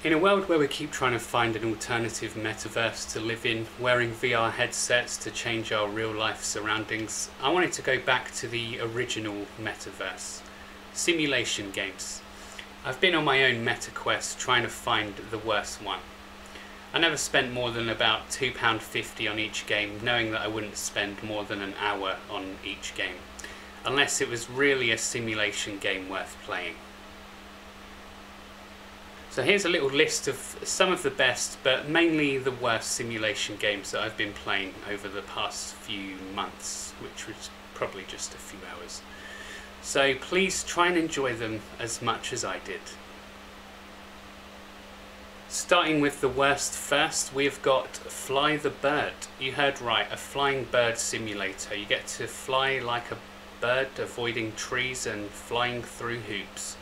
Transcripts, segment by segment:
In a world where we keep trying to find an alternative metaverse to live in, wearing VR headsets to change our real life surroundings, I wanted to go back to the original metaverse. Simulation games. I've been on my own meta quest trying to find the worst one. I never spent more than about £2.50 on each game, knowing that I wouldn't spend more than an hour on each game, unless it was really a simulation game worth playing. So here's a little list of some of the best, but mainly the worst simulation games that I've been playing over the past few months, which was probably just a few hours. So please try and enjoy them as much as I did. Starting with the worst first, we've got Fly the Bird. You heard right, a flying bird simulator. You get to fly like a bird, avoiding trees and flying through hoops.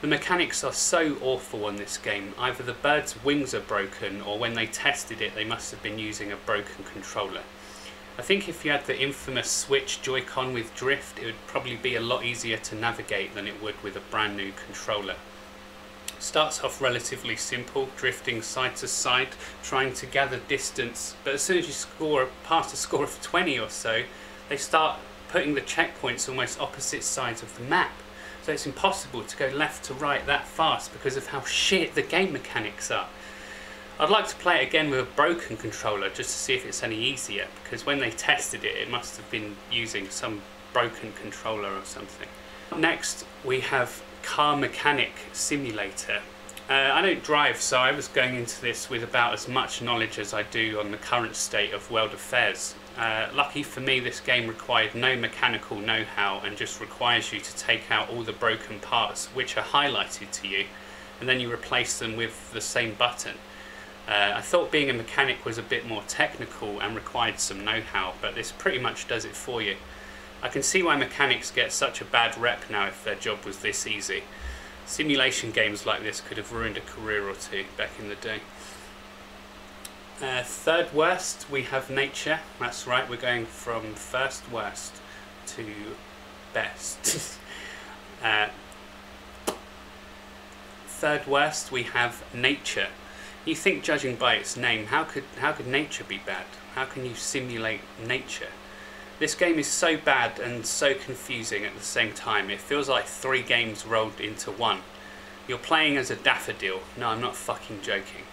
The mechanics are so awful on this game. Either the bird's wings are broken, or when they tested it they must have been using a broken controller. I think if you had the infamous Switch Joy-Con with drift, it would probably be a lot easier to navigate than it would with a brand new controller. Starts off relatively simple, drifting side to side, trying to gather distance, but as soon as you pass a score of 20 or so, they start putting the checkpoints almost opposite sides of the map. So it's impossible to go left to right that fast because of how shit the game mechanics are. I'd like to play it again with a broken controller just to see if it's any easier, because when they tested it, it must have been using some broken controller or something. Next we have Car Mechanic Simulator. I don't drive, so I was going into this with about as much knowledge as I do on the current state of world affairs. Lucky for me, this game required no mechanical know-how and just requires you to take out all the broken parts which are highlighted to you, and then you replace them with the same button. I thought being a mechanic was a bit more technical and required some know-how, but this pretty much does it for you. I can see why mechanics get such a bad rep now if their job was this easy. Simulation games like this could have ruined a career or two back in the day. Third worst, we have Nature. That's right, we're going from first worst to best. Third worst, we have Nature. You think, judging by its name, how could nature be bad? How can you simulate nature? This game is so bad and so confusing at the same time. It feels like 3 games rolled into one. You're playing as a daffodil. No, I'm not fucking joking.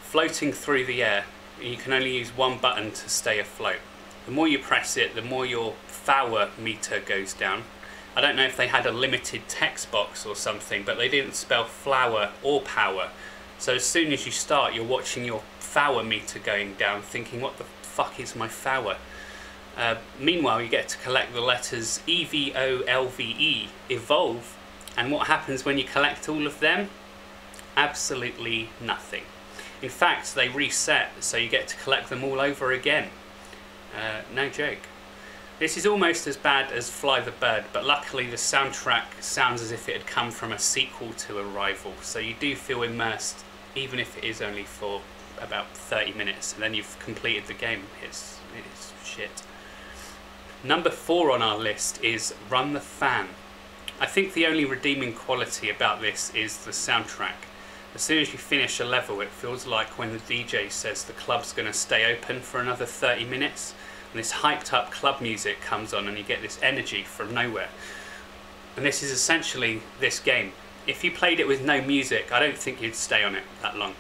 Floating through the air. You can only use one button to stay afloat. The more you press it, the more your power meter goes down. I don't know if they had a limited text box or something, but they didn't spell flower or power. So as soon as you start, you're watching your power meter going down, thinking, what the fuck is my power? Meanwhile, you get to collect the letters EVOLVE, evolve, and what happens when you collect all of them? Absolutely nothing. In fact, they reset, so you get to collect them all over again. No joke. This is almost as bad as Fly the Bird, but luckily the soundtrack sounds as if it had come from a sequel to Arrival, so you do feel immersed, even if it is only for about 30 minutes, and then you've completed the game. It's shit. Number 4 on our list is Run the Fan. I think the only redeeming quality about this is the soundtrack. As soon as you finish a level, it feels like when the DJ says the club's going to stay open for another 30 minutes, and this hyped up club music comes on and you get this energy from nowhere. And this is essentially this game. If you played it with no music, I don't think you'd stay on it that long.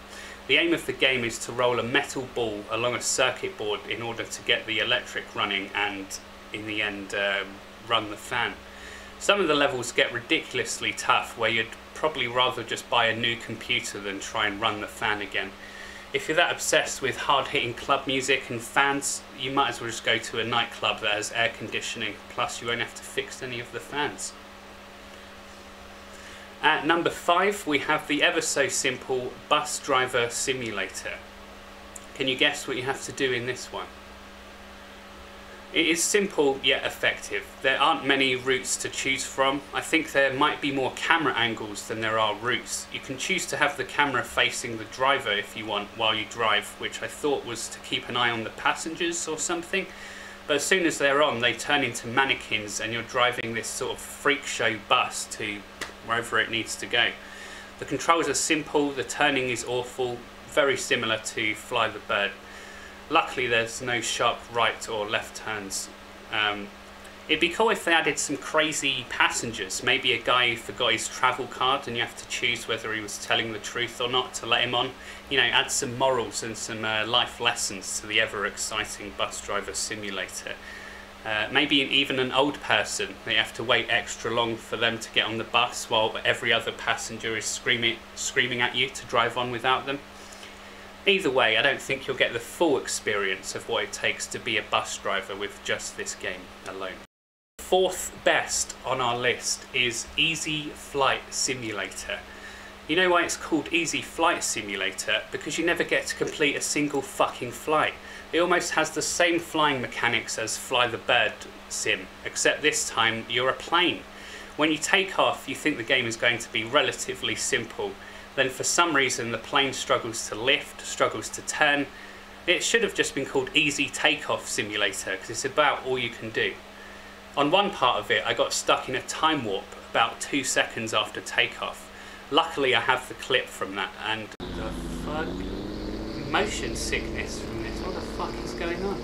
The aim of the game is to roll a metal ball along a circuit board in order to get the electric running and, in the end, run the fan. Some of the levels get ridiculously tough, where you'd probably rather just buy a new computer than try and run the fan again. If you're that obsessed with hard-hitting club music and fans, you might as well just go to a nightclub that has air conditioning, plus you won't have to fix any of the fans. At number 5, we have the ever so simple Bus Driver Simulator. Can you guess what you have to do in this one? It is simple yet effective. There aren't many routes to choose from. I think there might be more camera angles than there are routes. You can choose to have the camera facing the driver if you want while you drive, which I thought was to keep an eye on the passengers or something. But as soon as they're on, they turn into mannequins and you're driving this sort of freak show bus to wherever it needs to go. The controls are simple, the turning is awful, very similar to Fly the Bird. Luckily there's no sharp right or left turns. It'd be cool if they added some crazy passengers, maybe a guy who forgot his travel card and you have to choose whether he was telling the truth or not to let him on. You know, add some morals and some life lessons to the ever exciting bus driver simulator. Maybe even an old person, they have to wait extra long for them to get on the bus while every other passenger is screaming at you to drive on without them. Either way, I don't think you'll get the full experience of what it takes to be a bus driver with just this game alone. Fourth best on our list is Easy Flight Simulator. You know why it's called Easy Flight Simulator? Because you never get to complete a single fucking flight. It almost has the same flying mechanics as Fly the Bird sim, except this time you're a plane. When you take off, you think the game is going to be relatively simple. Then for some reason the plane struggles to lift, struggles to turn. It should have just been called Easy Takeoff Simulator, because it's about all you can do. On one part of it, I got stuck in a time warp about 2 seconds after takeoff. Luckily, I have the clip from that, and the fuck? Motion sickness from this. What the fuck is going on?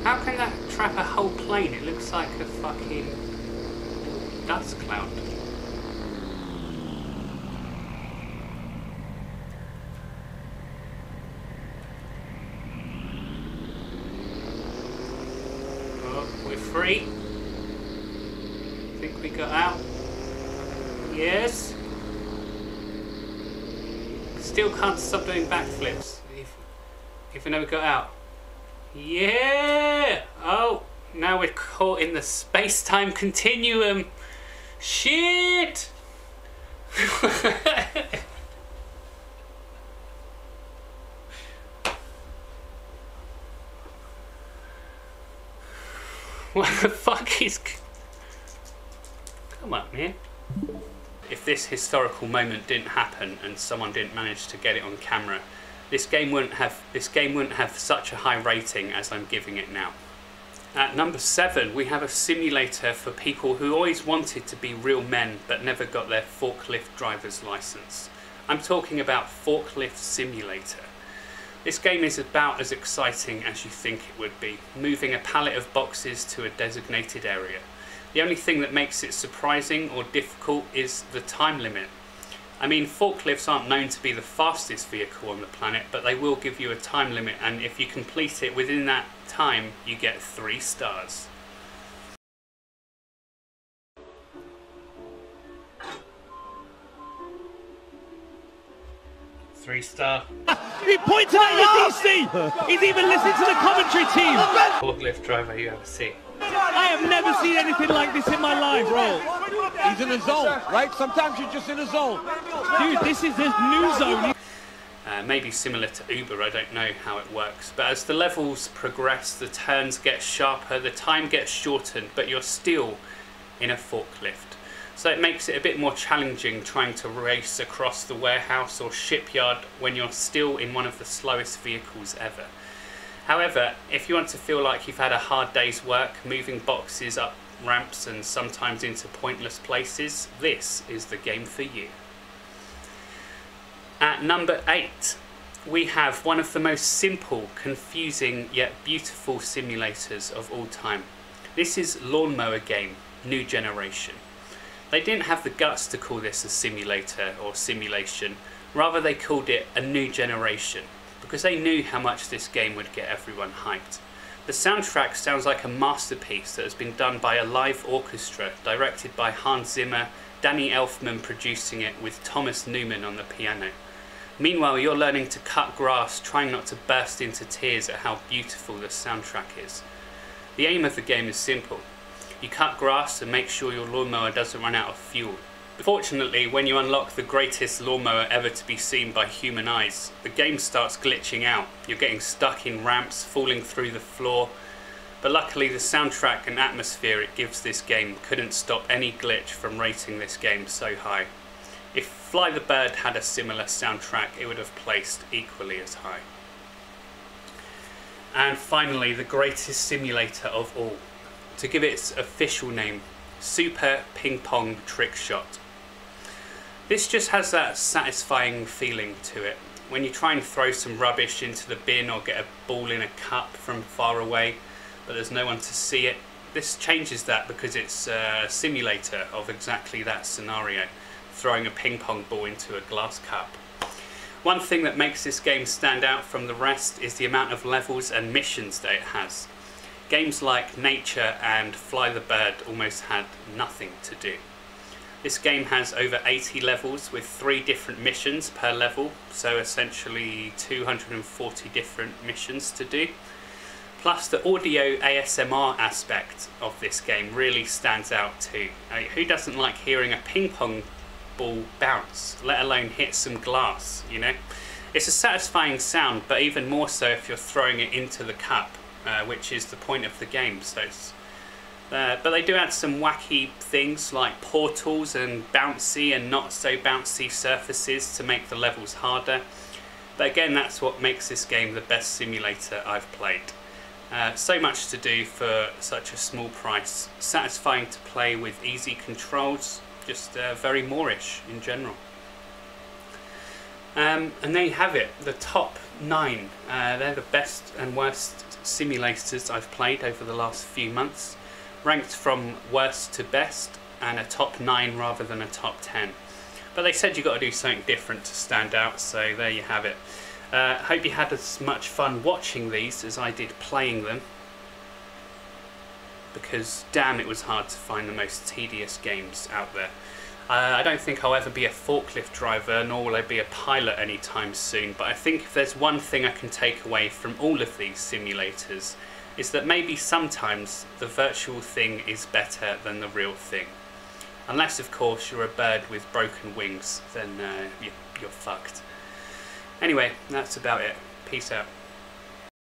How can that trap a whole plane? It looks like a fucking dust cloud. Free. Think we got out? Yes. Still can't stop doing backflips. Even though we got out. Yeah. Oh, now we're caught in the space-time continuum. Shit. What the fuck is... Come on, man. If this historical moment didn't happen and someone didn't manage to get it on camera, this game wouldn't have such a high rating as I'm giving it now. At number 7, we have a simulator for people who always wanted to be real men but never got their forklift driver's license. I'm talking about Forklift Simulator. This game is about as exciting as you think it would be, moving a pallet of boxes to a designated area. The only thing that makes it surprising or difficult is the time limit. I mean, forklifts aren't known to be the fastest vehicle on the planet, but they will give you a time limit, and if you complete it within that time, you get 3 stars. 3-star. He pointed at your DC! He's even listening to the commentary team! Forklift driver you ever see. I have never seen anything like this in my life, bro. He's in a zone, right? Sometimes you're just in a zone. Dude, this is a new zone. Maybe similar to Uber, I don't know how it works. But as the levels progress, the turns get sharper, the time gets shortened, but you're still in a forklift. So it makes it a bit more challenging trying to race across the warehouse or shipyard when you're still in one of the slowest vehicles ever. However, if you want to feel like you've had a hard day's work moving boxes up ramps and sometimes into pointless places, this is the game for you. At number 8, we have one of the most simple, confusing yet beautiful simulators of all time. This is Lawnmower Game, New Generation. They didn't have the guts to call this a simulator or simulation, rather they called it a new generation, because they knew how much this game would get everyone hyped. The soundtrack sounds like a masterpiece that has been done by a live orchestra, directed by Hans Zimmer, Danny Elfman producing it with Thomas Newman on the piano. Meanwhile, you're learning to cut grass, trying not to burst into tears at how beautiful the soundtrack is. The aim of the game is simple. You cut grass and make sure your lawnmower doesn't run out of fuel. Fortunately, when you unlock the greatest lawnmower ever to be seen by human eyes, the game starts glitching out. You're getting stuck in ramps, falling through the floor. But luckily the soundtrack and atmosphere it gives this game couldn't stop any glitch from rating this game so high. If Fly the Bird had a similar soundtrack, it would have placed equally as high. And finally, the greatest simulator of all. To give its official name, Super Ping Pong Trick Shot. This just has that satisfying feeling to it. When you try and throw some rubbish into the bin or get a ball in a cup from far away, but there's no one to see it, this changes that because it's a simulator of exactly that scenario, throwing a ping pong ball into a glass cup. One thing that makes this game stand out from the rest is the amount of levels and missions that it has. Games like Nature and Fly the Bird almost had nothing to do. This game has over 80 levels with 3 different missions per level, so essentially 240 different missions to do. Plus the audio ASMR aspect of this game really stands out too. Who doesn't like hearing a ping pong ball bounce, let alone hit some glass, you know? It's a satisfying sound, but even more so if you're throwing it into the cup, which is the point of the game. So it's, but they do add some wacky things like portals and bouncy and not so bouncy surfaces to make the levels harder. But again, that's what makes this game the best simulator I've played. So much to do for such a small price, satisfying to play with easy controls, just very Moorish in general. And there you have it, the top 9. They're the best and worst simulators I've played over the last few months, ranked from worst to best, and a top 9 rather than a top 10. But they said you've got to do something different to stand out, so there you have it. Hope you had as much fun watching these as I did playing them, because damn, it was hard to find the most tedious games out there. I don't think I'll ever be a forklift driver, nor will I be a pilot anytime soon, but I think if there's one thing I can take away from all of these simulators, is that maybe sometimes the virtual thing is better than the real thing. Unless, of course, you're a bird with broken wings, then you're fucked. Anyway, that's about it. Peace out.